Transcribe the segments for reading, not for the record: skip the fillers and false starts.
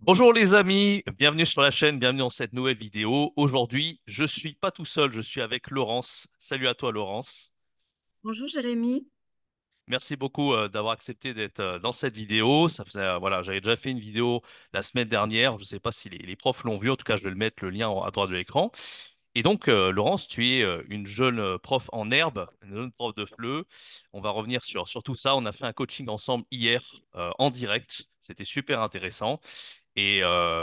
Bonjour les amis, bienvenue sur la chaîne, bienvenue dans cette nouvelle vidéo. Aujourd'hui, je suis pas tout seul, je suis avec Laurence. Salut à toi Laurence. Bonjour Jérémy. Merci beaucoup d'avoir accepté d'être dans cette vidéo. Ça faisait, voilà, j'avais déjà fait une vidéo la semaine dernière. Je ne sais pas si les profs l'ont vu. En tout cas, je vais le mettre le lien à droite de l'écran. Et donc, Laurence, tu es une jeune prof en herbe, une jeune prof de FLE. On va revenir sur tout ça. On a fait un coaching ensemble hier en direct. C'était super intéressant. Et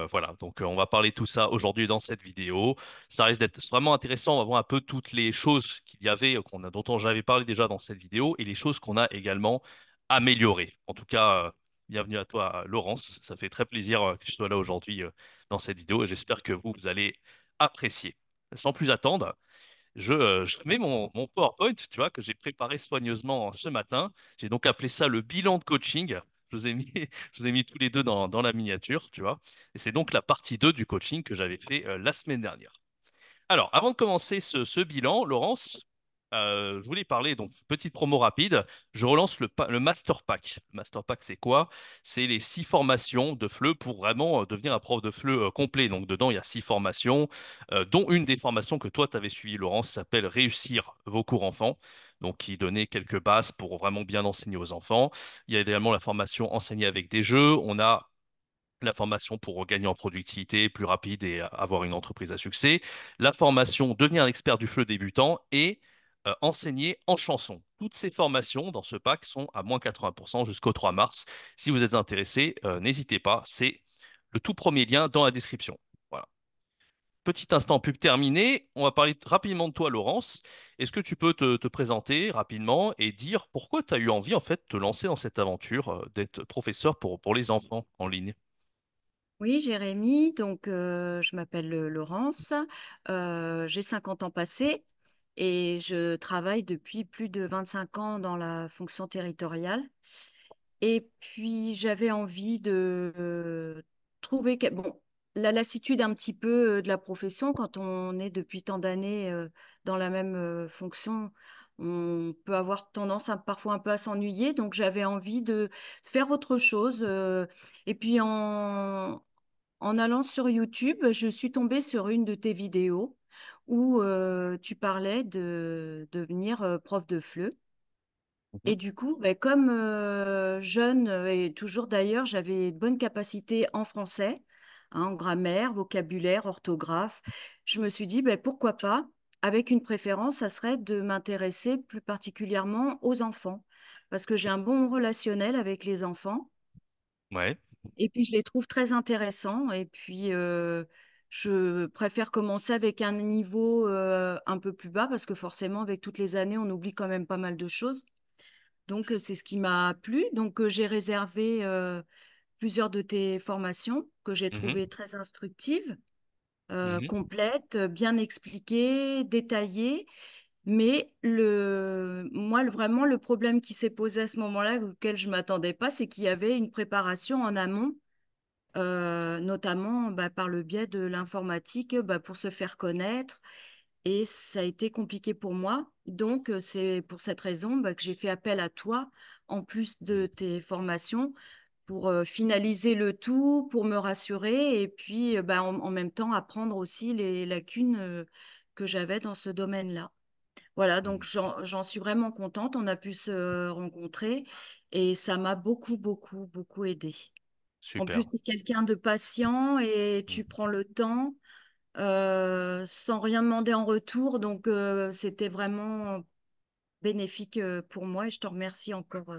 voilà, donc on va parler de tout ça aujourd'hui dans cette vidéo. Ça risque d'être vraiment intéressant. On va voir un peu toutes les choses qu'il y avait, dont j'avais parlé déjà dans cette vidéo, et les choses qu'on a également améliorées. En tout cas, bienvenue à toi, Laurence. Ça fait très plaisir que tu sois là aujourd'hui dans cette vidéo, et j'espère que vous allez apprécier. Sans plus attendre, je mets mon PowerPoint, tu vois, que j'ai préparé soigneusement ce matin. J'ai donc appelé ça le bilan de coaching. Je vous ai mis, je vous ai mis tous les deux dans la miniature, tu vois. Et c'est donc la partie 2 du coaching que j'avais fait la semaine dernière. Alors, avant de commencer ce bilan, Laurence, je voulais parler, donc, petite promo rapide. Je relance le Master Pack. Le Master Pack, c'est quoi? C'est les 6 formations de FLE pour vraiment devenir un prof de FLE complet. Donc, dedans, il y a 6 formations, dont une des formations que toi, tu avais suivies, Laurence, s'appelle Réussir vos cours enfants. Donc, qui donnait quelques bases pour vraiment bien enseigner aux enfants. Il y a également la formation Enseigner avec des jeux. On a la formation pour gagner en productivité plus rapide et avoir une entreprise à succès, la formation devenir un expert du FLE débutant et enseigner en chanson. Toutes ces formations dans ce pack sont à moins 80% jusqu'au 3 mars. Si vous êtes intéressé, n'hésitez pas, c'est le tout premier lien dans la description. Voilà. Petit instant pub terminé, on va parler rapidement de toi, Laurence. Est-ce que tu peux te présenter rapidement et dire pourquoi tu as eu envie en fait de te lancer dans cette aventure d'être professeur pour les enfants en ligne? Oui, Jérémy. Donc, je m'appelle Laurence. J'ai 50 ans passés et je travaille depuis plus de 25 ans dans la fonction territoriale. Et puis, j'avais envie de trouver... Bon, la lassitude un petit peu de la profession, quand on est depuis tant d'années dans la même fonction, on peut avoir tendance parfois un peu à s'ennuyer. Donc, j'avais envie de faire autre chose. Et puis, en allant sur YouTube, je suis tombée sur une de tes vidéos où tu parlais de devenir prof de FLE. Mhm. Et du coup, ben, comme jeune, et toujours d'ailleurs, j'avais de bonnes capacités en français, hein, en grammaire, vocabulaire, orthographe. Je me suis dit, ben, pourquoi pas, avec une préférence, ça serait de m'intéresser plus particulièrement aux enfants, parce que j'ai un bon relationnel avec les enfants. Ouais. Et puis, je les trouve très intéressants. Et puis, je préfère commencer avec un niveau un peu plus bas parce que forcément, avec toutes les années, on oublie quand même pas mal de choses. Donc, c'est ce qui m'a plu. Donc, j'ai réservé plusieurs de tes formations que j'ai Mhm. trouvées très instructives, Mhm. complètes, bien expliquées, détaillées. Mais moi, vraiment, le problème qui s'est posé à ce moment-là, auquel je ne m'attendais pas, c'est qu'il y avait une préparation en amont notamment bah, par le biais de l'informatique bah, pour se faire connaître. Et ça a été compliqué pour moi. Donc, c'est pour cette raison bah, que j'ai fait appel à toi, en plus de tes formations, pour finaliser le tout, pour me rassurer et puis bah, en même temps apprendre aussi les lacunes que j'avais dans ce domaine-là. Voilà, donc Mhm. j'en suis vraiment contente. On a pu se rencontrer et ça m'a beaucoup, beaucoup, beaucoup aidée. En plus, Super. tu es quelqu'un de patient et tu Mhm. prends le temps sans rien demander en retour. Donc, c'était vraiment bénéfique pour moi et je te remercie encore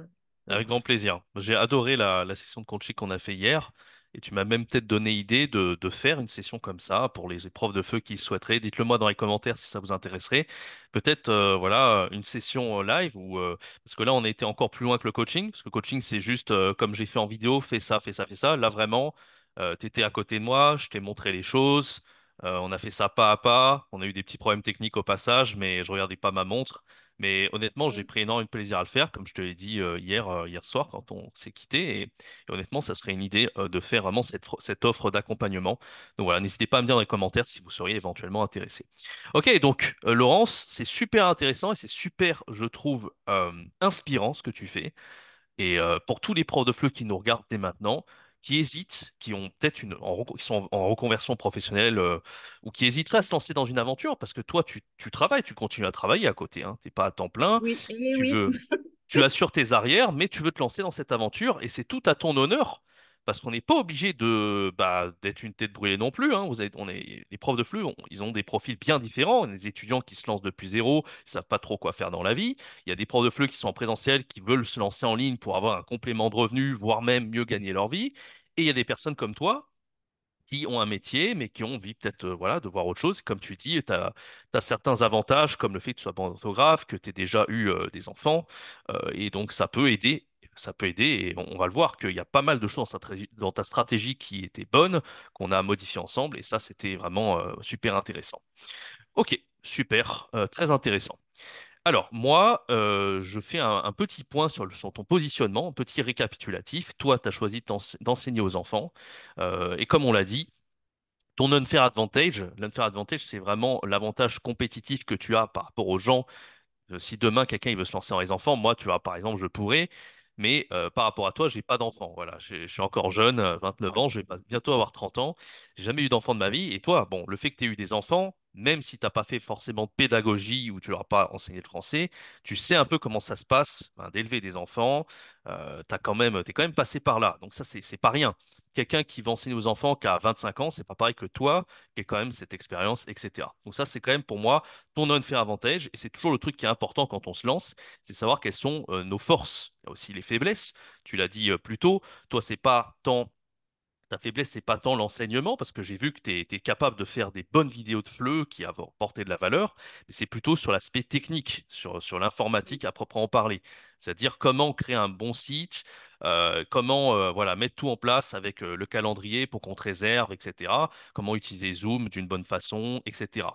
Avec beaucoup. grand plaisir. J'ai adoré la session de coaching qu'on a fait hier. Et tu m'as même peut-être donné idée de faire une session comme ça pour les profs de feu qui souhaiteraient. Dites-le moi dans les commentaires si ça vous intéresserait. Peut-être voilà une session live ou parce que là on a été encore plus loin que le coaching. Parce que le coaching c'est juste comme j'ai fait en vidéo, fais ça, fais ça, fais ça. Là vraiment, tu étais à côté de moi, je t'ai montré les choses. On a fait ça pas à pas. On a eu des petits problèmes techniques au passage, mais je regardais pas ma montre. Mais honnêtement, j'ai Oui. pris énormément de plaisir à le faire, comme je te l'ai dit hier soir quand on s'est quitté. Et honnêtement, ça serait une idée de faire vraiment cette offre d'accompagnement. Donc voilà, n'hésitez pas à me dire dans les commentaires si vous seriez éventuellement intéressé. Ok, donc Laurence, c'est super intéressant et c'est super, je trouve, inspirant ce que tu fais. Et pour tous les profs de FLE qui nous regardent dès maintenant, qui hésitent, qui ont peut-être qui sont en reconversion professionnelle ou qui hésiteraient à se lancer dans une aventure parce que toi, tu travailles, tu continues à travailler à côté, hein. T'es pas à temps plein, Oui, et tu oui. veux, tu assures tes arrières, mais tu veux te lancer dans cette aventure et c'est tout à ton honneur. Parce qu'on n'est pas obligé d'être une tête brûlée non plus, hein. Les profs de flux, ils ont des profils bien différents. Les étudiants qui se lancent depuis zéro, ils savent pas trop quoi faire dans la vie. Il y a des profs de flux qui sont en présentiel, qui veulent se lancer en ligne pour avoir un complément de revenus, voire même mieux gagner leur vie. Et il y a des personnes comme toi qui ont un métier, mais qui ont envie peut-être voilà, de voir autre chose. Comme tu dis, tu as certains avantages, comme le fait que tu sois bon orthographe, que tu aies déjà eu des enfants, et donc ça peut aider. Ça peut aider, et on va le voir qu'il y a pas mal de choses dans ta stratégie qui étaient bonnes, qu'on a modifiées ensemble, et ça, c'était vraiment super intéressant. Ok, super, très intéressant. Alors, moi, je fais un petit point sur ton positionnement, un petit récapitulatif. Toi, tu as choisi d'enseigner aux enfants. Et comme on l'a dit, ton l'unfair advantage, c'est vraiment l'avantage compétitif que tu as par rapport aux gens si demain quelqu'un il veut se lancer dans les enfants, moi, tu vois, par exemple, je pourrais, mais par rapport à toi, j'ai pas d'enfant. Voilà, je suis encore jeune, 29 ans, je vais bientôt avoir 30 ans. J'ai jamais eu d'enfant de ma vie. Et toi, bon, le fait que tu aies eu des enfants, même si t'as pas fait forcément de pédagogie ou tu leur as pas enseigné le français, tu sais un peu comment ça se passe, hein, d'élever des enfants. T'es quand même passé par là. Donc ça, c'est pas rien. Quelqu'un qui va enseigner aux enfants qui a 25 ans, c'est pas pareil que toi, qui a quand même cette expérience, etc. Donc ça, c'est quand même pour moi ton unfair advantage, et c'est toujours le truc qui est important quand on se lance, c'est savoir quelles sont nos forces. Il y a aussi les faiblesses. Tu l'as dit plus tôt, toi, c'est pas tant ta faiblesse, c'est pas tant l'enseignement, parce que j'ai vu que tu es capable de faire des bonnes vidéos de FLE qui apporté de la valeur, mais c'est plutôt sur l'aspect technique, sur l'informatique à proprement parler. C'est-à-dire comment créer un bon site, comment voilà, mettre tout en place avec le calendrier pour qu'on te réserve, etc. Comment utiliser Zoom d'une bonne façon, etc.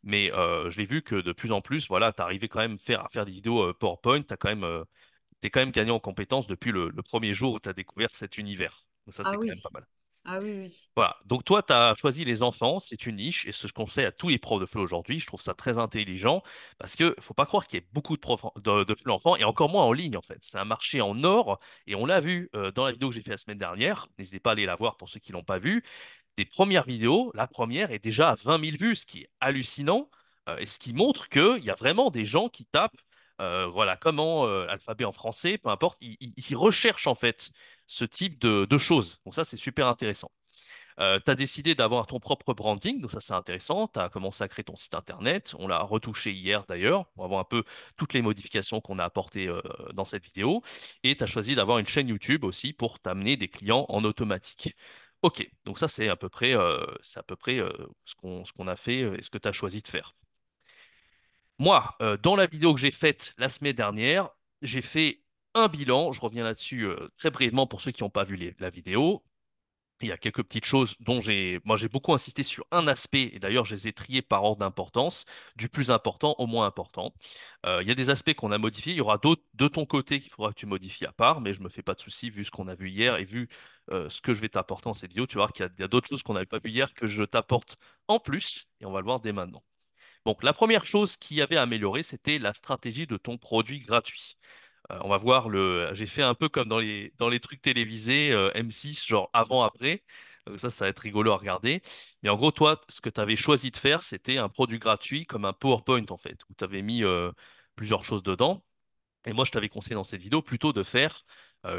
Mais je l'ai vu que de plus en plus, voilà, tu arrivais quand même à faire des vidéos PowerPoint, t'es quand même gagné en compétences depuis le premier jour où tu as découvert cet univers. Donc ça, Ah c'est quand même oui, pas mal. ah oui, oui. Voilà. Donc toi, tu as choisi les enfants, c'est une niche, et ce que je conseille à tous les profs de FLE aujourd'hui, je trouve ça très intelligent, parce que faut pas croire qu'il y ait beaucoup de profs de FLE enfants, et encore moins en ligne, en fait. C'est un marché en or, et on l'a vu dans la vidéo que j'ai fait la semaine dernière. N'hésitez pas à aller la voir pour ceux qui l'ont pas vue. Des premières vidéos, la première est déjà à 20 000 vues, ce qui est hallucinant, et ce qui montre qu'il y a vraiment des gens qui tapent, voilà, comment, alphabet en français, peu importe, ils recherchent en fait ce type de choses. Donc ça, c'est super intéressant. Tu as décidé d'avoir ton propre branding, donc ça c'est intéressant. Tu as commencé à créer ton site internet. On l'a retouché hier d'ailleurs. On va voir un peu toutes les modifications qu'on a apportées dans cette vidéo. Et tu as choisi d'avoir une chaîne YouTube aussi pour t'amener des clients en automatique. Ok, donc ça c'est à peu près ce qu'on a fait et ce que tu as choisi de faire. Moi, dans la vidéo que j'ai faite la semaine dernière, j'ai fait un bilan. Je reviens là-dessus très brièvement pour ceux qui n'ont pas vu la vidéo. Il y a quelques petites choses dont j'ai beaucoup insisté sur un aspect, et d'ailleurs, je les ai triés par ordre d'importance, du plus important au moins important. Il y a des aspects qu'on a modifiés, il y aura d'autres de ton côté qu'il faudra que tu modifies à part, mais je me fais pas de soucis vu ce qu'on a vu hier et vu ce que je vais t'apporter dans cette vidéo. Tu vas voir qu'il y a d'autres choses qu'on n'avait pas vues hier que je t'apporte en plus, et on va le voir dès maintenant. Donc, la première chose qu'il y avait à améliorer, c'était la stratégie de ton produit gratuit. On va voir j'ai fait un peu comme dans les trucs télévisés M6, genre avant-après. Ça va être rigolo à regarder. Mais en gros, toi, ce que tu avais choisi de faire, c'était un produit gratuit comme un PowerPoint, en fait, où tu avais mis plusieurs choses dedans. Et moi, je t'avais conseillé dans cette vidéo plutôt de faire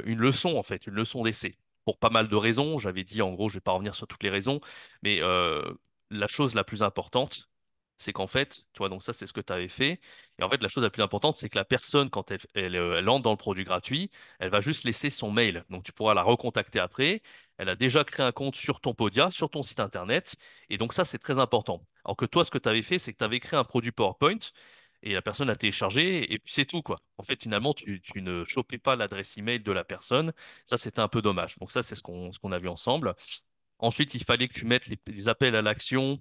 une leçon, en fait, une leçon d'essai. Pour pas mal de raisons. J'avais dit, en gros, je vais pas revenir sur toutes les raisons, mais la chose la plus importante, c'est qu'en fait, tu vois, donc ça, c'est ce que tu avais fait. Et en fait, la chose la plus importante, c'est que la personne, quand elle entre dans le produit gratuit, elle va juste laisser son mail. Donc, tu pourras la recontacter après. Elle a déjà créé un compte sur ton Podia, sur ton site internet. Et donc, ça, c'est très important. Alors que toi, ce que tu avais fait, c'est que tu avais créé un produit PowerPoint et la personne a téléchargé et puis c'est tout, quoi. En fait, finalement, tu ne chopais pas l'adresse email de la personne. Ça, c'était un peu dommage. Donc ça, c'est ce qu'on a vu ensemble. Ensuite, il fallait que tu mettes les appels à l'action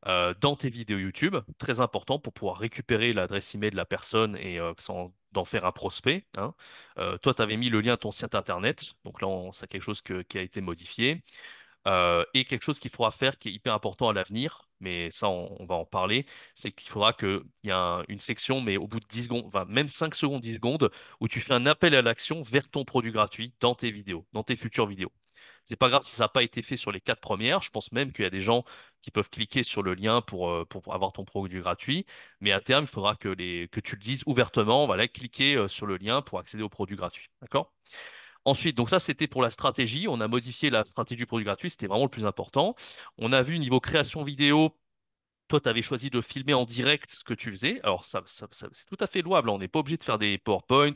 dans tes vidéos YouTube. Très important pour pouvoir récupérer l'adresse email de la personne et sans d'en faire un prospect, hein. Toi, tu avais mis le lien à ton site internet. Donc là, c'est quelque chose qui a été modifié. Et quelque chose qu'il faudra faire qui est hyper important à l'avenir, mais ça, on va en parler, c'est qu'il faudra qu'il y ait une section, mais au bout de 10 secondes, enfin, même 5 secondes, 10 secondes, où tu fais un appel à l'action vers ton produit gratuit dans tes vidéos, dans tes futures vidéos. C'est pas grave si ça n'a pas été fait sur les 4 premières. Je pense même qu'il y a des gens qui peuvent cliquer sur le lien pour avoir ton produit gratuit. Mais à terme, il faudra que tu le dises ouvertement. Voilà, cliquez sur le lien pour accéder au produit gratuit. D'accord? Ensuite, donc ça, c'était pour la stratégie. On a modifié la stratégie du produit gratuit. C'était vraiment le plus important. On a vu niveau création vidéo. Toi, tu avais choisi de filmer en direct ce que tu faisais. Alors, c'est tout à fait louable, hein. On n'est pas obligé de faire des PowerPoint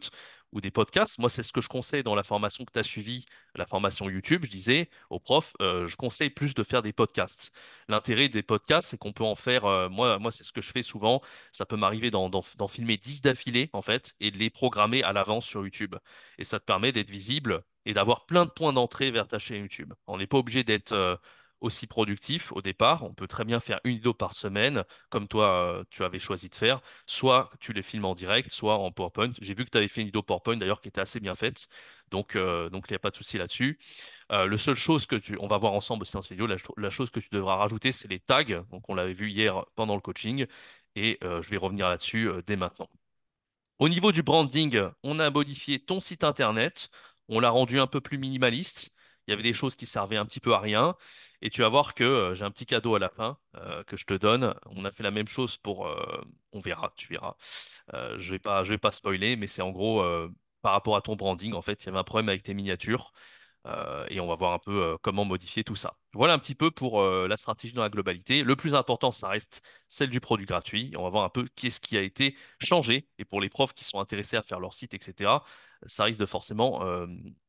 ou des podcasts. Moi, c'est ce que je conseille dans la formation que tu as suivie, la formation YouTube. Je disais aux profs, je conseille plus de faire des podcasts. L'intérêt des podcasts, c'est qu'on peut en faire, moi, c'est ce que je fais souvent. Ça peut m'arriver d'en filmer 10 d'affilée, en fait, et de les programmer à l'avance sur YouTube. Et ça te permet d'être visible et d'avoir plein de points d'entrée vers ta chaîne YouTube. On n'est pas obligé d'être aussi productif au départ. On peut très bien faire une vidéo par semaine, comme toi, tu avais choisi de faire. Soit tu les filmes en direct, soit en PowerPoint. J'ai vu que tu avais fait une vidéo PowerPoint d'ailleurs qui était assez bien faite. Donc il n'y a pas de souci là-dessus. Le seule chose on va voir ensemble aussi dans cette vidéo, la chose que tu devras rajouter, c'est les tags. Donc on l'avait vu hier pendant le coaching et je vais revenir là-dessus dès maintenant. Au niveau du branding, on a modifié ton site internet, on l'a rendu un peu plus minimaliste. Il y avait des choses qui servaient un petit peu à rien. Et tu vas voir que j'ai un petit cadeau à la fin que je te donne. On a fait la même chose pour... on verra, tu verras. Je vais pas spoiler, mais c'est en gros par rapport à ton branding. En fait, il y avait un problème avec tes miniatures. Et on va voir un peu comment modifier tout ça. Voilà un petit peu pour la stratégie dans la globalité. Le plus important, ça reste celle du produit gratuit. Et on va voir un peu qu'est-ce qui a été changé. Et pour les profs qui sont intéressés à faire leur site, etc., ça risque de forcément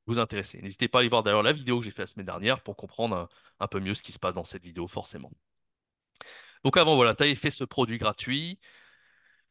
vous intéresser. N'hésitez pas à aller voir d'ailleurs la vidéo que j'ai fait la semaine dernière pour comprendre un peu mieux ce qui se passe dans cette vidéo, forcément. Donc avant, voilà, tu avais fait ce produit gratuit.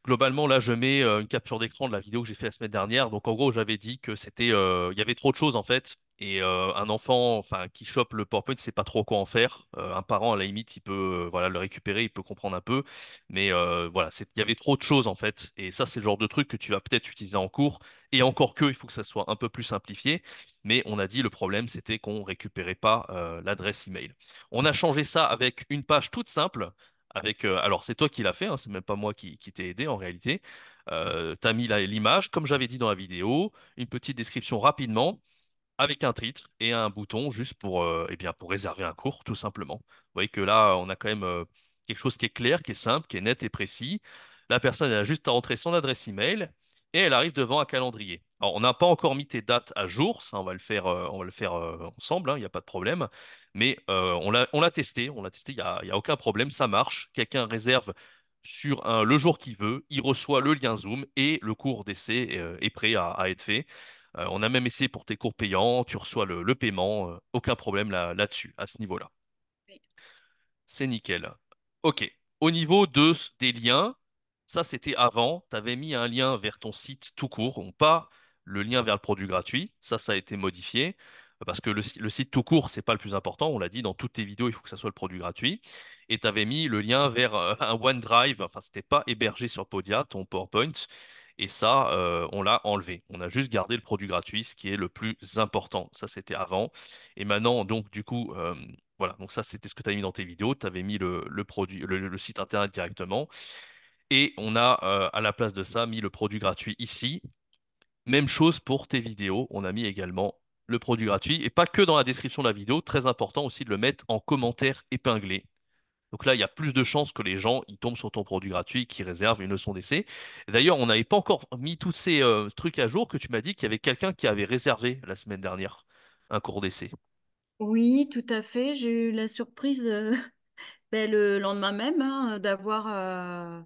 Globalement, là, je mets une capture d'écran de la vidéo que j'ai fait la semaine dernière. Donc, en gros, j'avais dit que il y avait trop de choses en fait, et un enfant, enfin, qui chope le PowerPoint, sait pas trop quoi en faire. Un parent, à la limite, il peut, voilà, le récupérer, il peut comprendre un peu, mais voilà, il y avait trop de choses en fait, et ça, c'est le genre de truc que tu vas peut-être utiliser en cours. Et encore que, il faut que ça soit un peu plus simplifié. Mais on a dit le problème, c'était qu'on récupérait pas l'adresse email. On a changé ça avec une page toute simple alors c'est toi qui l'as fait, hein, c'est même pas moi qui t'ai aidé en réalité. T'as mis l'image, comme j'avais dit dans la vidéo, une petite description rapidement, avec un titre et un bouton juste eh bien, pour réserver un cours, tout simplement. Vous voyez que là, on a quand même quelque chose qui est clair, qui est simple, qui est net et précis. La personne, elle a juste à rentrer son adresse email et elle arrive devant un calendrier. Alors, on n'a pas encore mis tes dates à jour, ça, on va le faire ensemble, hein, il n'y a pas de problème. Mais on l'a testé, il y a aucun problème, ça marche. Quelqu'un réserve le jour qu'il veut, il reçoit le lien Zoom et le cours d'essai est prêt à être fait. On a même essayé pour tes cours payants, tu reçois le paiement, aucun problème là-dessus, à ce niveau-là. Oui. C'est nickel. Ok. Au niveau des liens, ça c'était avant, tu avais mis un lien vers ton site tout court, pas le lien vers le produit gratuit. Ça a été modifié. Parce que le site tout court, c'est pas le plus important. On l'a dit dans toutes tes vidéos, il faut que ça soit le produit gratuit. Et tu avais mis le lien vers un OneDrive. Enfin, c'était pas hébergé sur Podia, ton PowerPoint. Et ça, on l'a enlevé. On a juste gardé le produit gratuit, ce qui est le plus important. Ça, c'était avant. Et maintenant, donc, du coup, voilà. Donc, ça, c'était ce que tu as mis dans tes vidéos. Tu avais mis le produit, le site internet directement. Et on a, à la place de ça, mis le produit gratuit ici. Même chose pour tes vidéos. On a mis également le produit gratuit. Et pas que dans la description de la vidéo. Très important aussi de le mettre en commentaire épinglé. Donc là, il y a plus de chances que les gens ils tombent sur ton produit gratuit, qui réservent une leçon d'essai. D'ailleurs, on n'avait pas encore mis tous ces trucs à jour que tu m'as dit qu'il y avait quelqu'un qui avait réservé la semaine dernière un cours d'essai. Oui, tout à fait. J'ai eu la surprise ben, le lendemain même d'avoir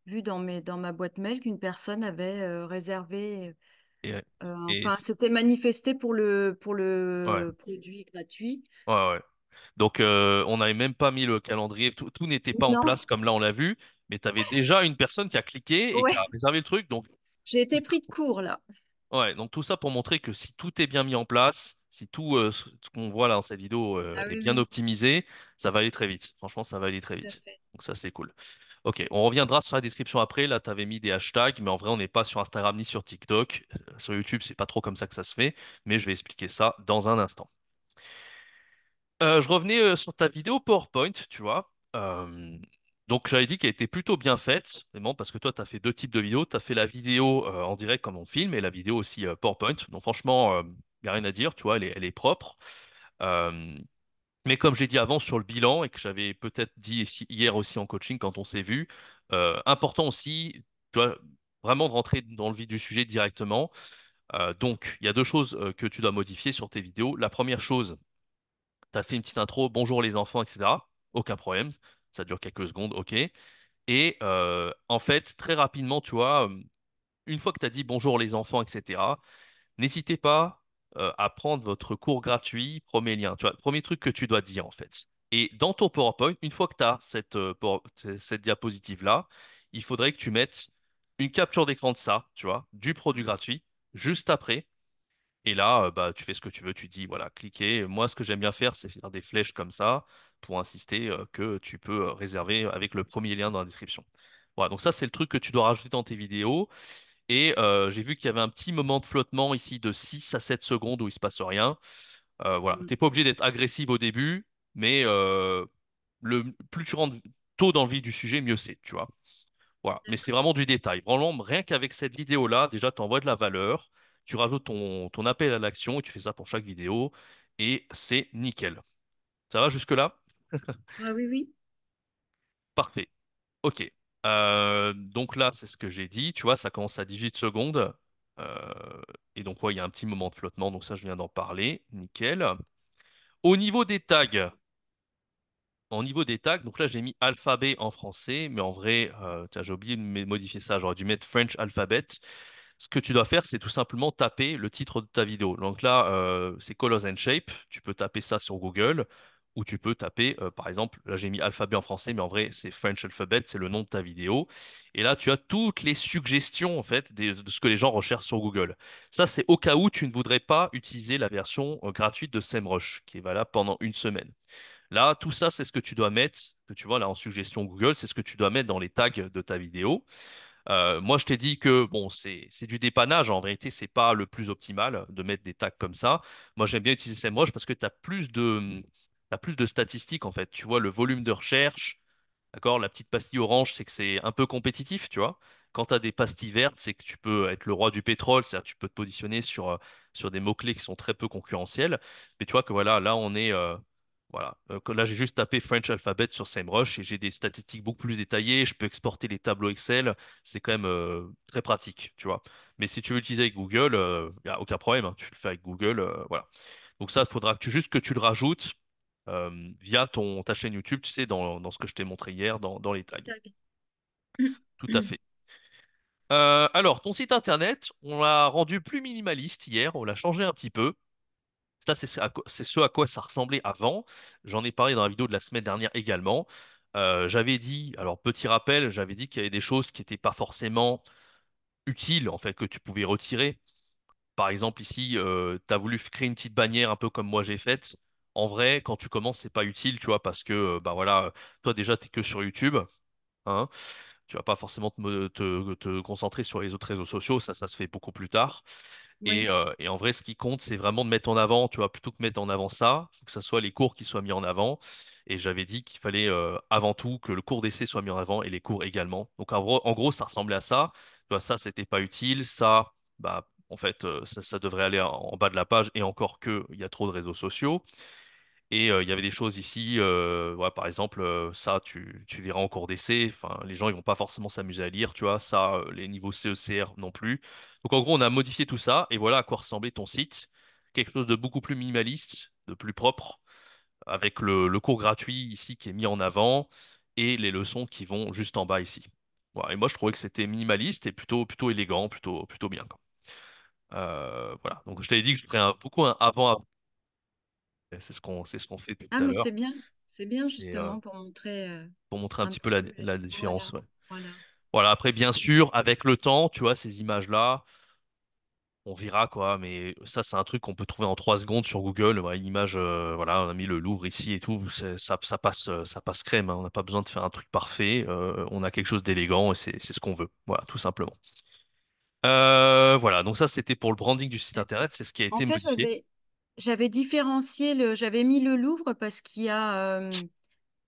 vu dans ma boîte mail qu'une personne avait réservé, Et, et enfin, s'était manifesté pour ouais, le produit gratuit. ouais, ouais. Donc, on n'avait même pas mis le calendrier. Tout n'était pas en Non, place comme là, on l'a vu. Mais tu avais déjà une personne qui a cliqué et qui a ouais, réservé le truc. Donc, j'ai été pris de court là. ouais, donc tout ça pour montrer que si tout est bien mis en place, si tout ce qu'on voit là dans cette vidéo Ah est oui, bien oui, optimisé, ça va aller très vite. Franchement, ça va aller très tout à vite. fait. Donc ça, c'est cool. Ok, on reviendra sur la description après. Là, tu avais mis des hashtags, mais en vrai, on n'est pas sur Instagram ni sur TikTok. Sur YouTube, c'est pas trop comme ça que ça se fait, mais je vais expliquer ça dans un instant. Je revenais sur ta vidéo PowerPoint, tu vois. Donc, j'avais dit qu'elle était plutôt bien faite, vraiment, parce que toi, tu as fait deux types de vidéos. Tu as fait la vidéo en direct comme on filme et la vidéo aussi PowerPoint. Donc, franchement, il n'y a rien à dire, tu vois, elle est propre. Euh, mais comme j'ai dit avant sur le bilan et que j'avais peut-être dit hier aussi en coaching quand on s'est vu, important aussi, tu vois, vraiment de rentrer dans le vif du sujet directement. Donc, il y a deux choses que tu dois modifier sur tes vidéos. La première chose, tu as fait une petite intro, bonjour les enfants, etc. Aucun problème, ça dure quelques secondes, ok. Et en fait, très rapidement, tu vois, une fois que tu as dit bonjour les enfants, etc., n'hésitez pas à prendre votre cours gratuit, premier lien. Tu vois, premier truc que tu dois dire en fait. Et dans ton PowerPoint, une fois que tu as cette diapositive-là, il faudrait que tu mettes une capture d'écran de ça, tu vois, du produit gratuit, juste après. Et là, bah, tu fais ce que tu veux, tu dis, voilà, cliquez. Moi, ce que j'aime bien faire, c'est faire des flèches comme ça pour insister que tu peux réserver avec le premier lien dans la description. Voilà, donc ça, c'est le truc que tu dois rajouter dans tes vidéos. Et j'ai vu qu'il y avait un petit moment de flottement ici de 6 à 7 secondes où il se passe rien. Voilà, Mm. t'es pas obligé d'être agressif au début, mais plus tu rentres tôt dans le vif du sujet, mieux c'est, tu vois. Voilà, mais c'est D'accord. vraiment du détail. Vraiment, rien qu'avec cette vidéo-là, déjà, tu envoies de la valeur, tu rajoutes ton appel à l'action et tu fais ça pour chaque vidéo et c'est nickel. Ça va jusque-là? Ah oui, oui. Parfait. Ok. Donc là, c'est ce que j'ai dit. Tu vois, ça commence à 18 secondes. Et donc, ouais, il y a un petit moment de flottement. Donc ça, je viens d'en parler. Nickel. Au niveau des tags, donc là, j'ai mis alphabet en français, mais en vrai, tiens, j'ai oublié de modifier ça. J'aurais dû mettre French alphabet. Ce que tu dois faire, c'est tout simplement taper le titre de ta vidéo. Donc là, c'est Colors and Shape. Tu peux taper ça sur Google ou tu peux taper, par exemple, là j'ai mis alphabet en français, mais en vrai, c'est French Alphabet, c'est le nom de ta vidéo. Et là, tu as toutes les suggestions, en fait, de ce que les gens recherchent sur Google. Ça, c'est au cas où tu ne voudrais pas utiliser la version gratuite de SEMrush, qui est valable pendant une semaine. Là, tout ça, c'est ce que tu dois mettre, que tu vois là en suggestion Google, c'est ce que tu dois mettre dans les tags de ta vidéo. Moi, je t'ai dit que bon, c'est du dépannage. En vérité, c'est pas le plus optimal de mettre des tags comme ça. Moi, j'aime bien utiliser SEMrush parce que t'as plus de statistiques en fait. Tu vois le volume de recherche. D'accord? La petite pastille orange, c'est que c'est un peu compétitif, tu vois. Quand tu as des pastilles vertes, c'est que tu peux être le roi du pétrole, c'est-à-dire que tu peux te positionner sur des mots-clés qui sont très peu concurrentiels. Mais tu vois que voilà, là, on est. Voilà. Que là, j'ai juste tapé French Alphabet sur SEMrush et j'ai des statistiques beaucoup plus détaillées. Je peux exporter les tableaux Excel. C'est quand même très pratique, tu vois. Mais si tu veux l'utiliser avec Google, il n'y a aucun problème, hein. Tu le fais avec Google, voilà. Donc ça, il faudra juste que tu le rajoutes via ta chaîne YouTube, tu sais, dans ce que je t'ai montré hier, dans les tags. Tag. Tout à fait. Alors, ton site internet, on l'a rendu plus minimaliste hier, on l'a changé un petit peu. Ça, c'est ce à quoi ça ressemblait avant. J'en ai parlé dans la vidéo de la semaine dernière également. J'avais dit, alors petit rappel, j'avais dit qu'il y avait des choses qui n'étaient pas forcément utiles, en fait, que tu pouvais retirer. Par exemple, ici, tu as voulu créer une petite bannière un peu comme moi j'ai faite. En vrai, quand tu commences, c'est pas utile, tu vois, parce que, bah voilà, toi déjà, t'es que sur YouTube, hein. Tu vas pas forcément te concentrer sur les autres réseaux sociaux, ça se fait beaucoup plus tard. Oui. Et en vrai, ce qui compte, c'est vraiment de mettre en avant, tu vois, plutôt que mettre en avant ça, il faut que ça soit les cours qui soient mis en avant. Et j'avais dit qu'il fallait avant tout que le cours d'essai soit mis en avant et les cours également. Donc en gros, ça ressemblait à ça. Tu vois, ça, c'était pas utile. Ça, bah, en fait, ça devrait aller en bas de la page et encore que il y a trop de réseaux sociaux. Et il y avait des choses ici, ouais, par exemple, ça, tu verras en cours d'essai. Enfin, les gens, ils vont pas forcément s'amuser à lire, tu vois. Ça, les niveaux CECR non plus. Donc, en gros, on a modifié tout ça. Et voilà à quoi ressemblait ton site. Quelque chose de beaucoup plus minimaliste, de plus propre, avec le cours gratuit ici qui est mis en avant et les leçons qui vont juste en bas ici. Voilà. Et moi, je trouvais que c'était minimaliste et plutôt élégant, plutôt bien, quoi. Voilà. Donc, je t'avais dit que je ferais beaucoup un avant-après. C'est ce qu'on fait depuis Ah, tout à mais l'heure. c'est bien C'est justement pour montrer pour montrer un un petit peu petit peu. la différence. Voilà, Ouais. voilà. Voilà, après, bien sûr, avec le temps, tu vois, ces images-là, on verra quoi, mais ça, c'est un truc qu'on peut trouver en 3 secondes sur Google. Ouais, une image, voilà, on a mis le Louvre ici et tout, ça passe crème, hein. On n'a pas besoin de faire un truc parfait. On a quelque chose d'élégant et c'est ce qu'on veut. Voilà, tout simplement. Voilà, donc ça, c'était pour le branding du site internet, c'est ce qui a En été fait, modifié. j'avais mis le Louvre parce qu'il y a,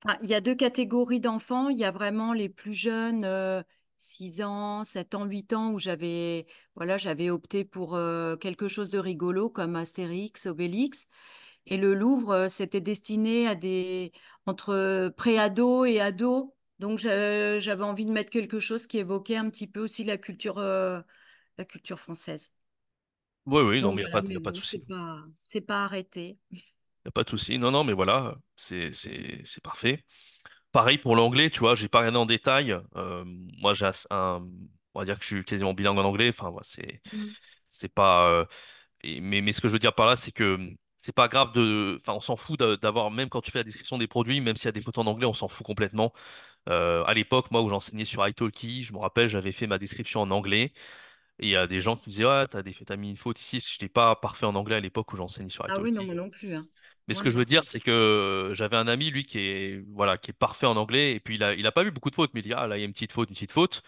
enfin, il y a deux catégories d'enfants. Il y a vraiment les plus jeunes, 6 ans, 7 ans, 8 ans, où voilà, j'avais opté pour quelque chose de rigolo comme Astérix, Obélix. Et le Louvre, c'était destiné à des entre pré-ados et ados. Donc j'avais envie de mettre quelque chose qui évoquait un petit peu aussi la culture française. Oui, oui, non, Donc mais voilà, y mais a pas de bon, souci. c'est pas arrêté. Y a pas de souci. Non, non, mais voilà, c'est parfait. Pareil pour l'anglais, tu vois, j'ai pas regardé en détail. Moi, on va dire que je suis quasiment bilingue en anglais. Enfin, moi, Mm. c'est pas. Mais ce que je veux dire par là, c'est que c'est pas grave enfin, on s'en fout d'avoir, même quand tu fais la description des produits, même s'il y a des photos en anglais, on s'en fout complètement. À l'époque, moi, où j'enseignais sur italki, je me rappelle, j'avais fait ma description en anglais. Et il y a des gens qui me disaient, ouais, t'as mis une faute ici. Je n'étais pas parfait en anglais à l'époque où j'enseignais sur Ah oui, non, italki. moi non plus, hein. Mais ce Loin que de je veux là. dire, c'est que j'avais un ami, lui, voilà, qui est parfait en anglais. Et puis, il a pas vu beaucoup de fautes, mais il dit, ah, là, il y a une petite faute, une petite faute.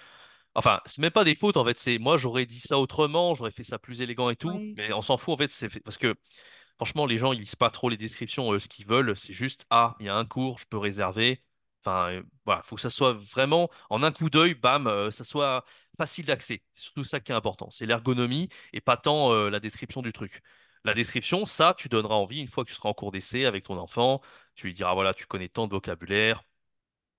Enfin, c'est même pas des fautes, en fait. C'est, moi, j'aurais dit ça autrement, j'aurais fait ça plus élégant et tout. Oui, Mais on s'en fout, en fait. Parce que, franchement, les gens, ils lisent pas trop les descriptions, ce qu'ils veulent. C'est juste, ah, il y a un cours, je peux réserver. Enfin, voilà, faut que ça soit vraiment en un coup d'œil, bam, ça soit facile d'accès. C'est surtout ça qui est important. C'est l'ergonomie et pas tant la description du truc. La description, ça, tu donneras envie une fois que tu seras en cours d'essai avec ton enfant. Tu lui diras, voilà, tu connais tant de vocabulaire,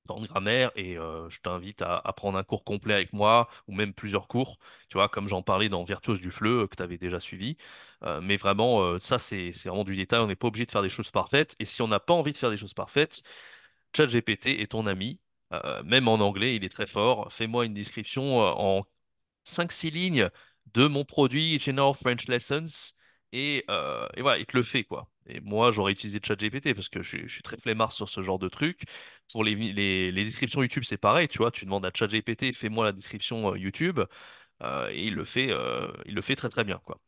tant de grammaire, et je t'invite à prendre un cours complet avec moi, ou même plusieurs cours, tu vois, comme j'en parlais dans Virtuose du Fleu, que tu avais déjà suivi. Mais vraiment, ça, c'est vraiment du détail. On n'est pas obligé de faire des choses parfaites. Et si on n'a pas envie de faire des choses parfaites, ChatGPT est ton ami. Même en anglais, il est très fort. Fais-moi une description en 5 6 lignes de mon produit General French Lessons et voilà, il te le fait quoi. Et moi, j'aurais utilisé ChatGPT parce que je suis très flemmard sur ce genre de truc. Pour les descriptions YouTube, c'est pareil, tu vois, tu demandes à ChatGPT, fais-moi la description YouTube. Et il le fait très très bien, quoi.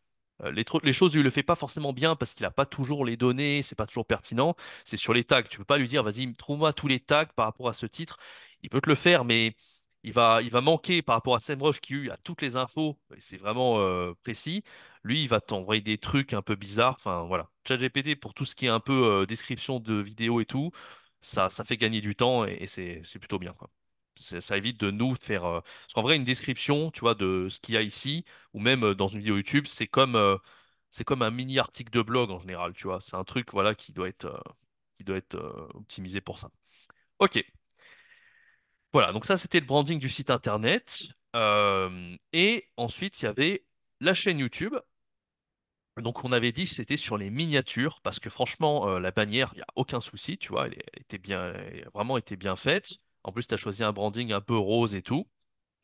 Les choses, il le fait pas forcément bien parce qu'il a pas toujours les données, c'est pas toujours pertinent. C'est sur les tags. Tu peux pas lui dire, vas-y, trouve-moi tous les tags par rapport à ce titre. Il peut te le faire, mais il va manquer par rapport à SEMrush qui, lui, a toutes les infos. Et c'est vraiment précis. Lui, il va t'envoyer des trucs un peu bizarres. Enfin, voilà. ChatGPT, pour tout ce qui est un peu description de vidéos et tout, ça fait gagner du temps et c'est plutôt bien, quoi. Ça évite de nous faire. Parce qu'en vrai, une description, tu vois, de ce qu'il y a ici, ou même dans une vidéo YouTube, c'est comme un mini article de blog en général, tu vois. C'est un truc, voilà, qui doit être optimisé pour ça. Ok. Voilà. Donc ça, c'était le branding du site internet. Et ensuite, il y avait la chaîne YouTube. Donc on avait dit que c'était sur les miniatures parce que franchement la bannière il y a aucun souci tu vois elle était bien elle a vraiment été bien faite. En plus tu as choisi un branding un peu rose et tout.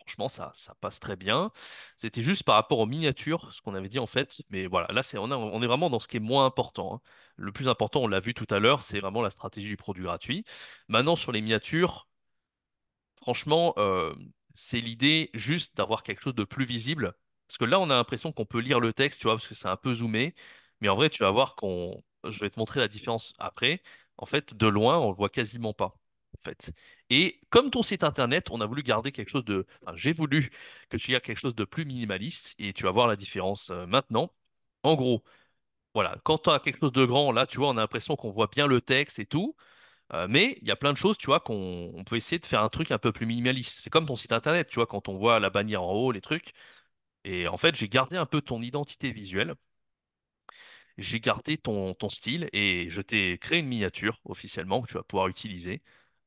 Franchement, ça passe très bien. C'était juste par rapport aux miniatures, ce qu'on avait dit en fait. Mais voilà, là, on est vraiment dans ce qui est moins important, hein. Le plus important, on l'a vu tout à l'heure, c'est vraiment la stratégie du produit gratuit. Maintenant, sur les miniatures, franchement, c'est l'idée juste d'avoir quelque chose de plus visible. Parce que là, on a l'impression qu'on peut lire le texte, tu vois, parce que c'est un peu zoomé. Mais en vrai, tu vas voir je vais te montrer la différence après. En fait, de loin, on le voit quasiment pas. En fait. Et comme ton site internet, on a voulu garder quelque chose enfin, j'ai voulu que tu aies quelque chose de plus minimaliste et tu vas voir la différence maintenant. En gros, voilà, quand tu as quelque chose de grand, là, tu vois, on a l'impression qu'on voit bien le texte et tout. Mais il y a plein de choses, tu vois, on peut essayer de faire un truc un peu plus minimaliste. C'est comme ton site internet, tu vois, quand on voit la bannière en haut, les trucs. Et en fait, j'ai gardé un peu ton identité visuelle, j'ai gardé ton style et je t'ai créé une miniature officiellement que tu vas pouvoir utiliser.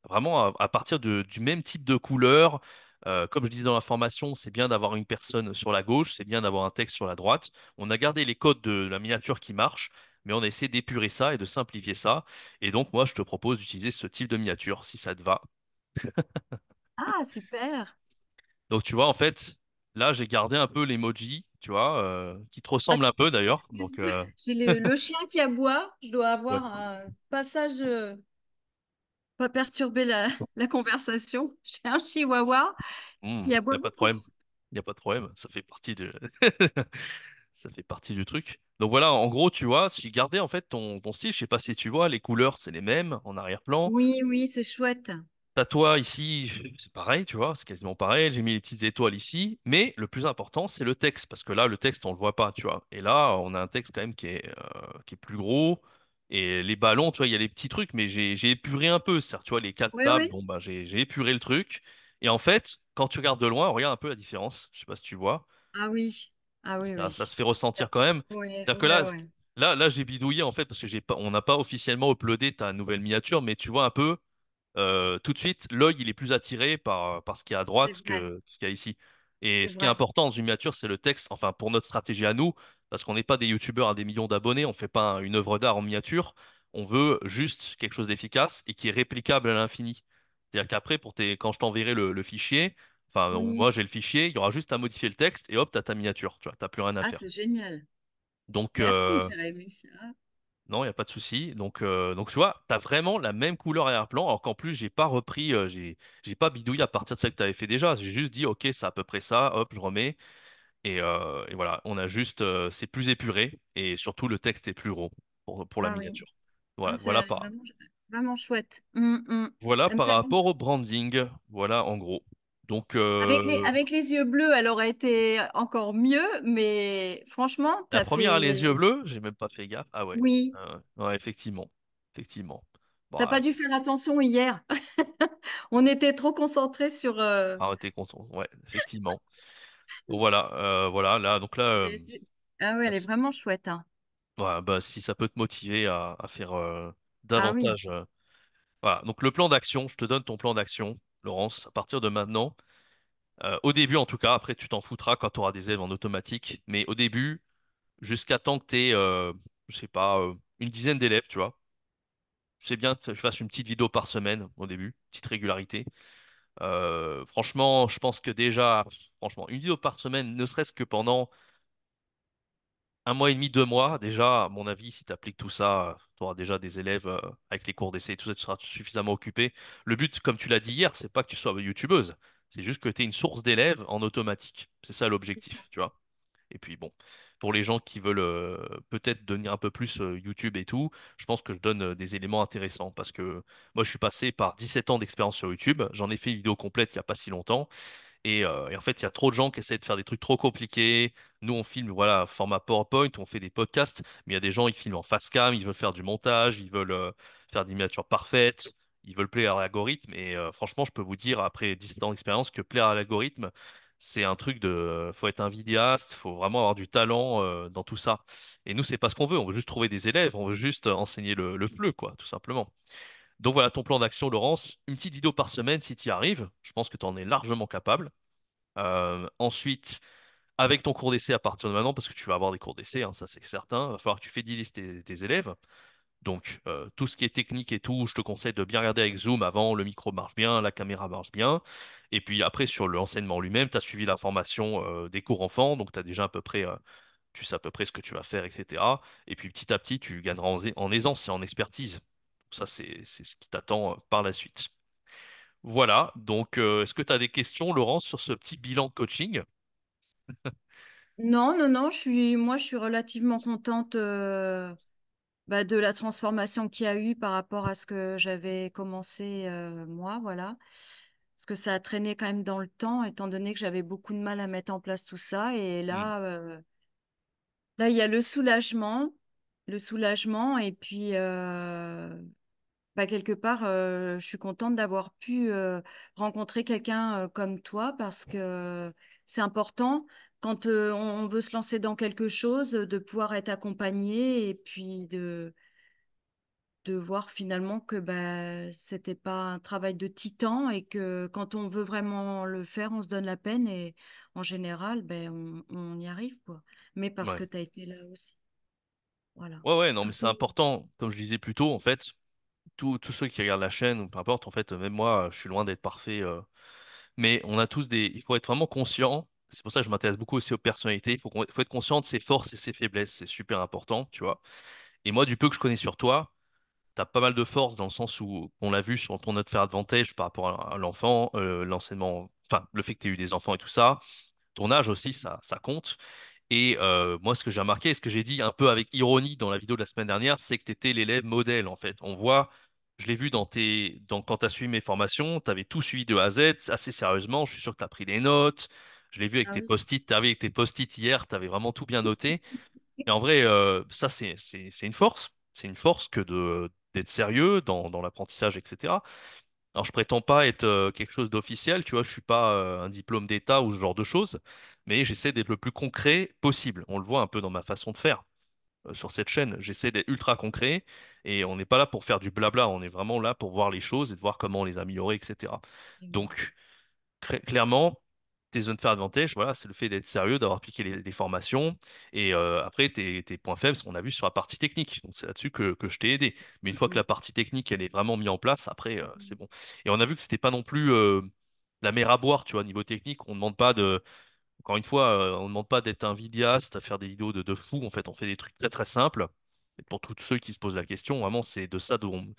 Vraiment à partir du même type de couleur. Comme je disais dans la formation, c'est bien d'avoir une personne sur la gauche, c'est bien d'avoir un texte sur la droite. On a gardé les codes de la miniature qui marchent, mais on a essayé d'épurer ça et de simplifier ça. Et donc, moi, je te propose d'utiliser ce type de miniature si ça te va. Ah, super. Donc, tu vois, en fait, là, j'ai gardé un peu l'emoji, tu vois, qui te ressemble un peu d'ailleurs. Donc, Excuse-moi, j'ai le chien qui aboie. Je dois ouais. avoir un passage, pas perturber la conversation. J'ai un chihuahua qui Il aboie n'y a pas de beaucoup. problème. Il n'y a pas de problème. Ça fait partie ça fait partie du truc. Donc voilà, en gros, tu vois, si j'ai gardé en fait ton style, je sais pas si tu vois, les couleurs, c'est les mêmes en arrière-plan. Oui, oui, c'est chouette. T'as toi ici, c'est pareil, tu vois, c'est quasiment pareil. J'ai mis les petites étoiles ici, mais le plus important, c'est le texte, parce que là, le texte, on le voit pas, tu vois. Et là, on a un texte quand même qui est plus gros. Et les ballons, tu vois, il y a les petits trucs, mais j'ai épuré un peu. C'est-à-dire, tu vois, les quatre Oui, tables, oui. bon, bah, j'ai épuré le truc. Et en fait, quand tu regardes de loin, regarde un peu la différence. Je sais pas si tu vois. Ah oui. Ah oui, Ça se oui. fait ressentir quand même. Oui, C'est-à-dire que ouais, là, ouais. Là, j'ai bidouillé en fait parce que j'ai pas, on n'a pas officiellement uploadé ta nouvelle miniature, mais tu vois un peu tout de suite, l'œil il est plus attiré par ce qu'il y a à C'est droite vrai, que ce qu'il y a ici. Et c'est ce qui est vrai. important dans une miniature, c'est le texte. Enfin, pour notre stratégie à nous, parce qu'on n'est pas des youtubeurs à des millions d'abonnés, on fait pas une œuvre d'art en miniature. On veut juste quelque chose d'efficace et qui est réplicable à l'infini. C'est-à-dire qu'après, quand je t'enverrai le fichier, enfin, Oui. moi j'ai le fichier, il y aura juste à modifier le texte et hop, t'as ta miniature. Tu vois, t'as plus rien à Ah, faire. c'est génial. Donc, Merci, Jérémy. Ah, non, il n'y a pas de souci. Donc tu vois, tu as vraiment la même couleur arrière-plan, alors qu'en plus, j'ai pas repris, j'ai pas bidouillé à partir de celle que tu avais fait déjà. J'ai juste dit, ok, c'est à peu près ça, hop, je remets. Et voilà, on a juste, c'est plus épuré et surtout le texte est plus gros pour la ah oui. miniature. Ah, Voilà, c'est voilà elle est par, vraiment, vraiment chouette. voilà Elle me par plaît rapport vraiment. au branding. Voilà, en gros. Donc, Avec les yeux bleus, elle aurait été encore mieux, mais franchement, la t'as première a les yeux fait. bleus, j'ai même pas fait gaffe. Ah ouais, Oui, ouais, effectivement. Effectivement. Bon, t'as pas dû faire attention hier. On était trop concentrés sur. arrêtez, ouais, effectivement. Bon, voilà, voilà, là, donc là, Mais c'est- Ah oui, bah, elle est vraiment chouette, hein. voilà, bah, si ça peut te motiver à faire Ah oui. davantage. Voilà, donc le plan d'action, je te donne ton plan d'action, Laurence, à partir de maintenant. Au début, en tout cas, après, tu t'en foutras quand tu auras des élèves en automatique, mais au début, jusqu'à temps que tu aies, je sais pas, une dizaine d'élèves, tu vois, c'est bien que tu fasses une petite vidéo par semaine au début, petite régularité. Franchement, je pense que déjà, franchement, une vidéo par semaine, ne serait-ce que pendant un mois et demi, 2 mois, déjà, à mon avis, si tu appliques tout ça, tu auras déjà des élèves avec les cours d'essai, tout ça, tu seras suffisamment occupé. Le but, comme tu l'as dit hier, c'est pas que tu sois youtubeuse, c'est juste que tu aies une source d'élèves en automatique. C'est ça l'objectif, tu vois. Et puis bon, pour les gens qui veulent peut-être devenir un peu plus YouTube et tout, je pense que je donne des éléments intéressants parce que moi, je suis passé par 17 ans d'expérience sur YouTube. J'en ai fait une vidéo complète il y a pas si longtemps. Et en fait, il y a trop de gens qui essaient de faire des trucs trop compliqués. Nous, on filme, voilà, format PowerPoint, on fait des podcasts, mais il y a des gens, ils filment en face cam, ils veulent faire du montage, ils veulent faire des miniatures parfaites, ils veulent plaire à l'algorithme. Et franchement, je peux vous dire, après 17 ans d'expérience, que plaire à l'algorithme, c'est un truc de. Faut être un vidéaste, faut vraiment avoir du talent dans tout ça. Et nous, c'est pas ce qu'on veut. On veut juste trouver des élèves, on veut juste enseigner le FLE, quoi, tout simplement. Donc voilà ton plan d'action, Laurence. Une petite vidéo par semaine si tu y arrives. Je pense que tu en es largement capable. Ensuite, avec ton cours d'essai à partir de maintenant, parce que tu vas avoir des cours d'essai, hein, ça c'est certain, il va falloir que tu fidélises tes élèves. Donc, tout ce qui est technique et tout, je te conseille de bien regarder avec Zoom avant, le micro marche bien, la caméra marche bien. Et puis après, sur l'enseignement lui-même, tu as suivi la formation des cours enfants, donc tu as déjà à peu près, tu sais à peu près ce que tu vas faire, etc. Et puis petit à petit, tu gagneras en aisance et en expertise. Ça, c'est ce qui t'attend par la suite. Voilà, donc est-ce que tu as des questions, Laurence, sur ce petit bilan de coaching? Non, non, non, moi, je suis relativement contente bah, de la transformation qu'il y a eu par rapport à ce que j'avais commencé moi, voilà. Parce que ça a traîné quand même dans le temps, étant donné que j'avais beaucoup de mal à mettre en place tout ça. Et Hmm. là, il y a le soulagement, et puis bah, quelque part, je suis contente d'avoir pu rencontrer quelqu'un comme toi parce que c'est important quand on veut se lancer dans quelque chose, de pouvoir être accompagné et puis de voir finalement que bah, c'était pas un travail de titan et que quand on veut vraiment le faire, on se donne la peine et en général, ben, on y arrive, quoi. Mais parce Ouais. que tu as été là aussi. Voilà. Ouais, ouais, non, Tout mais c'est fait. important, comme je disais plus tôt, en fait, tous ceux qui regardent la chaîne, ou peu importe, en fait, même moi, je suis loin d'être parfait, mais on a tous il faut être vraiment conscient, c'est pour ça que je m'intéresse beaucoup aussi aux personnalités, faut être conscient de ses forces et ses faiblesses, c'est super important, tu vois. Et moi, du peu que je connais sur toi, t'as pas mal de force dans le sens où, on l'a vu sur ton autre faire advantage par rapport à l'enfant, l'enseignement, enfin, le fait que tu aies eu des enfants et tout ça, ton âge aussi, ça compte. Et moi, ce que j'ai remarqué, ce que j'ai dit un peu avec ironie dans la vidéo de la semaine dernière, c'est que tu étais l'élève modèle, en fait. On voit, je l'ai vu quand tu as suivi mes formations, tu avais tout suivi de A à Z, assez sérieusement. Je suis sûr que tu as pris des notes. Je l'ai vu avec Ah tes oui. post-it. Tu avec tes post-it hier, tu avais vraiment tout bien noté. Et en vrai, ça, c'est une force. C'est une force que d'être sérieux dans l'apprentissage, etc. Alors, je prétends pas être quelque chose d'officiel, tu vois, je suis pas un diplôme d'État ou ce genre de choses, mais j'essaie d'être le plus concret possible. On le voit un peu dans ma façon de faire. sur cette chaîne. J'essaie d'être ultra concret et on n'est pas là pour faire du blabla, on est vraiment là pour voir les choses et de voir comment les améliorer, etc. Donc, clairement, tes zones faire advantage, voilà, c'est le fait d'être sérieux, d'avoir appliqué des formations. Et après, tes points faibles, ce qu'on a vu sur la partie technique. Donc, c'est là-dessus que je t'ai aidé. Mais une fois que la partie technique, elle est vraiment mise en place, après, c'est bon. Et on a vu que c'était pas non plus la mer à boire, tu vois, niveau technique. On ne demande pas de, encore une fois, on ne demande pas d'être un vidéaste, à faire des vidéos de fou. En fait, on fait des trucs très très simples. Et pour tous ceux qui se posent la question, vraiment, c'est de ça dont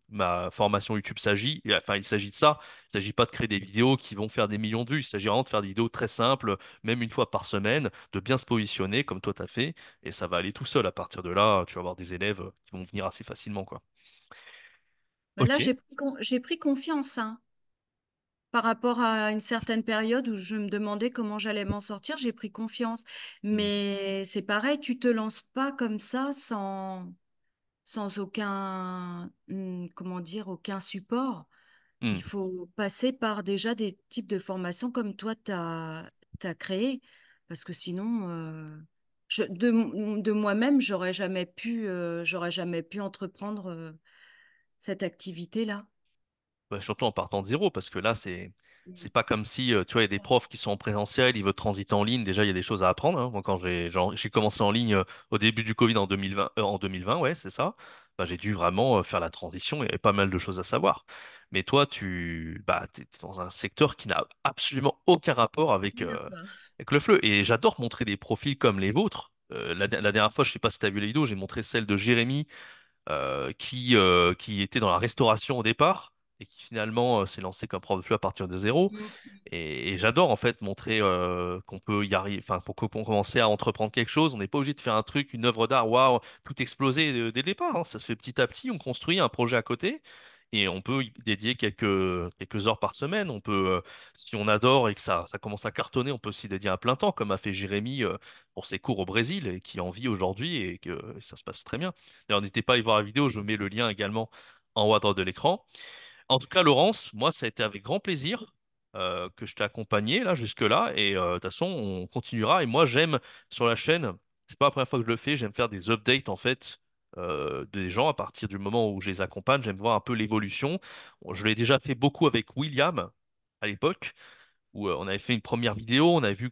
ma formation YouTube s'agit. Enfin, il s'agit de ça. Il s'agit pas de créer des vidéos qui vont faire des millions de vues. Il s'agit vraiment de faire des vidéos très simples, même une fois par semaine, de bien se positionner comme toi t'as fait. Et ça va aller tout seul. À partir de là, tu vas avoir des élèves qui vont venir assez facilement, quoi. Bah là, Ok. j'ai pris confiance, hein. Par rapport à une certaine période où je me demandais comment j'allais m'en sortir, j'ai pris confiance. Hmm. Mais c'est pareil, tu te lances pas comme ça sans comment dire, aucun support. Hmm. Il faut passer par déjà des types de formations comme toi, tu as créé. Parce que sinon, de moi-même, j'aurais jamais pu entreprendre cette activité-là. Bah, surtout en partant de zéro, parce que là, c'est pas comme si, tu vois, il y a des profs qui sont en présentiel, ils veulent transiter en ligne. Déjà, il y a des choses à apprendre, hein. Moi, quand j'ai commencé en ligne au début du Covid en 2020, ouais, c'est ça. Bah, j'ai dû vraiment faire la transition. Il y avait pas mal de choses à savoir. Mais toi, t'es dans un secteur qui n'a absolument aucun rapport Rien à voir. avec le FLE. Et j'adore montrer des profils comme les vôtres. La dernière fois, je sais pas si tu as vu les vidéos, j'ai montré celle de Jérémy qui était dans la restauration au départ et qui finalement s'est lancé comme prof de fleu à partir de zéro. Mm. Et j'adore en fait montrer qu'on peut y arriver, enfin pour qu'on commencer à entreprendre quelque chose, on n'est pas obligé de faire un truc, une œuvre d'art, waouh, tout exploser dès le départ, hein. Ça se fait petit à petit, on construit un projet à côté. Et on peut y dédier quelques heures par semaine. On peut, si on adore et que ça commence à cartonner, on peut aussi dédier un plein temps, comme a fait Jérémy pour ses cours au Brésil et qui en vit aujourd'hui et que ça se passe très bien. D'ailleurs, n'hésitez pas à aller voir la vidéo, je mets le lien également en haut à droite de l'écran. En tout cas, Laurence, moi, ça a été avec grand plaisir que je t'ai accompagné là jusque-là. Et de toute façon, on continuera. Et moi, j'aime sur la chaîne, c'est pas la première fois que je le fais, j'aime faire des updates en fait des gens à partir du moment où je les accompagne. J'aime voir un peu l'évolution. Bon, je l'ai déjà fait beaucoup avec William à l'époque où on avait fait une première vidéo, on avait vu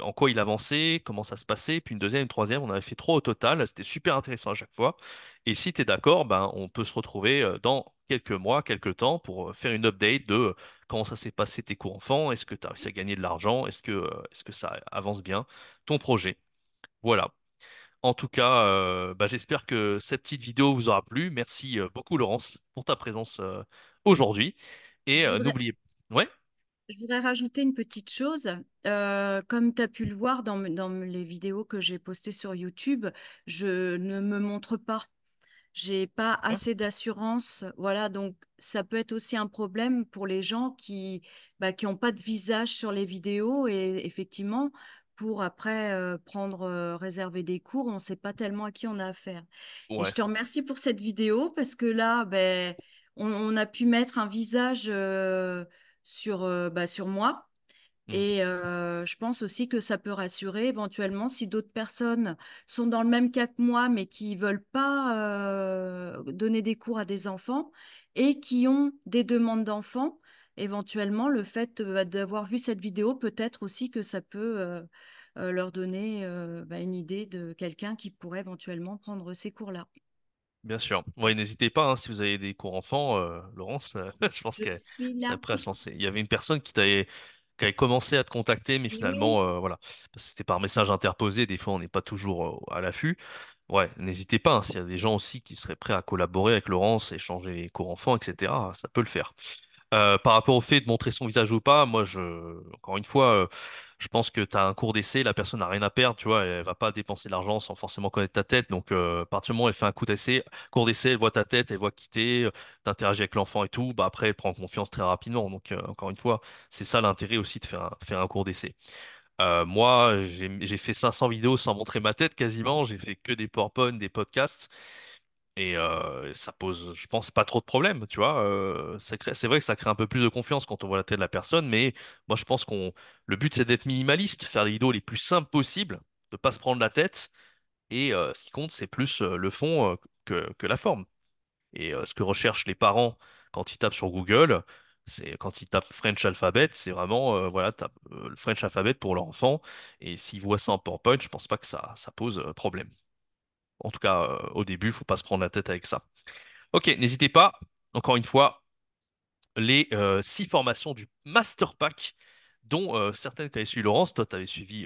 en quoi il avançait, comment ça se passait, puis une deuxième, une troisième, on avait fait trois au total, c'était super intéressant à chaque fois. Et si tu es d'accord, ben, on peut se retrouver dans quelques mois, quelques temps pour faire une update de comment ça s'est passé tes cours enfants, est-ce que tu as réussi à gagner de l'argent, est-ce que ça avance bien, ton projet. Voilà. En tout cas, bah, j'espère que cette petite vidéo vous aura plu. Merci beaucoup, Laurence, pour ta présence aujourd'hui. Et Je voudrais, n'oubliez... Ouais, je voudrais rajouter une petite chose. Comme tu as pu le voir dans les vidéos que j'ai postées sur YouTube, je ne me montre pas. J'ai pas hein, assez d'assurance. Voilà, donc ça peut être aussi un problème pour les gens qui ont pas de visage sur les vidéos et effectivement, pour après réserver des cours, on ne sait pas tellement à qui on a affaire. Et ouais. je te remercie pour cette vidéo parce que là, ben, on a pu mettre un visage sur moi. Hmm. Et je pense aussi que ça peut rassurer éventuellement si d'autres personnes sont dans le même cas que moi, mais qui veulent pas donner des cours à des enfants et qui ont des demandes d'enfants. Éventuellement, le fait d'avoir vu cette vidéo, peut-être aussi que ça peut leur donner une idée de quelqu'un qui pourrait éventuellement prendre ces cours-là. Bien sûr. Ouais, n'hésitez pas, hein, si vous avez des cours enfants, Laurence, je pense Je qu'elle suis serait là. prête à se lancer. Il y avait une personne qui avait commencé à te contacter, mais Oui. finalement, voilà, parce que c'était par message interposé. Des fois, on n'est pas toujours à l'affût. Ouais, n'hésitez pas, hein, s'il y a des gens aussi qui seraient prêts à collaborer avec Laurence, échanger les cours enfants, etc., ça peut le faire. Par rapport au fait de montrer son visage ou pas, encore une fois, je pense que tu as un cours d'essai, la personne n'a rien à perdre, tu vois, elle va pas dépenser de l'argent sans forcément connaître ta tête. Donc, à partir du moment où elle fait un cours d'essai, elle voit ta tête, elle voit quitter, t'interagis avec l'enfant et tout, bah après, elle prend confiance très rapidement. Donc, encore une fois, c'est ça l'intérêt aussi de faire un cours d'essai. Moi, j'ai fait 500 vidéos sans montrer ma tête quasiment, j'ai fait que des PowerPoint, des podcasts. Et ça pose, je pense, pas trop de problèmes, tu vois. C'est vrai que ça crée un peu plus de confiance quand on voit la tête de la personne, mais moi je pense le but c'est d'être minimaliste, faire les vidéos les plus simples possibles, de pas se prendre la tête, Et ce qui compte, c'est plus le fond que la forme. Et ce que recherchent les parents quand ils tapent sur Google, c'est quand ils tapent French Alphabet, c'est vraiment voilà, le French Alphabet pour leur enfant. Et s'ils voient ça en PowerPoint, je pense pas que ça pose problème. En tout cas, au début, faut pas se prendre la tête avec ça. Ok, n'hésitez pas, encore une fois, les 6 formations du Master Pack, dont certaines qu'avait suivi Laurence. Toi, tu avais suivi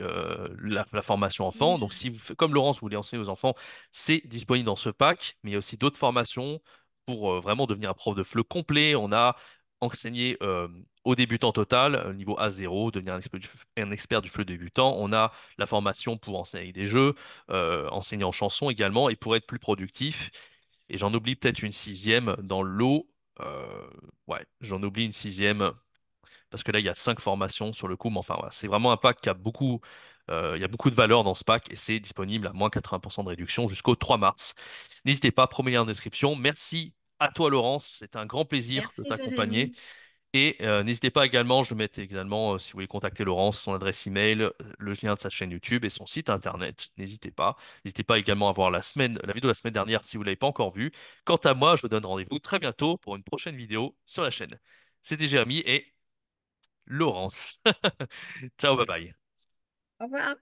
la formation enfant. Oui, Donc, comme Laurence, vous voulez enseigner aux enfants, c'est disponible dans ce pack. Mais il y a aussi d'autres formations pour vraiment devenir un prof de FLE complet. On a enseigné aux débutants total, niveau A0, devenir un expert du FLE débutant. On a la formation pour enseigner des jeux, enseigner en chanson également, et pour être plus productif. Et j'en oublie peut-être une sixième dans l'eau. Euh, ouais, j'en oublie une sixième parce que là, il y a 5 formations sur le coup. Mais enfin, voilà, c'est vraiment un pack qui a beaucoup, il y a beaucoup de valeur dans ce pack et c'est disponible à moins 80% de réduction jusqu'au 3 mars. N'hésitez pas, premier lien en description. Merci à toi, Laurence. C'était un grand plaisir de merci t'accompagner. Jérémy. Et n'hésitez pas également, je mets également, si vous voulez contacter Laurence, son adresse email, le lien de sa chaîne YouTube et son site internet. N'hésitez pas. N'hésitez pas également à voir la vidéo de la semaine dernière si vous ne l'avez pas encore vue. Quant à moi, je vous donne rendez-vous très bientôt pour une prochaine vidéo sur la chaîne. C'était Jérémy et Laurence. Ciao, bye bye. Au revoir.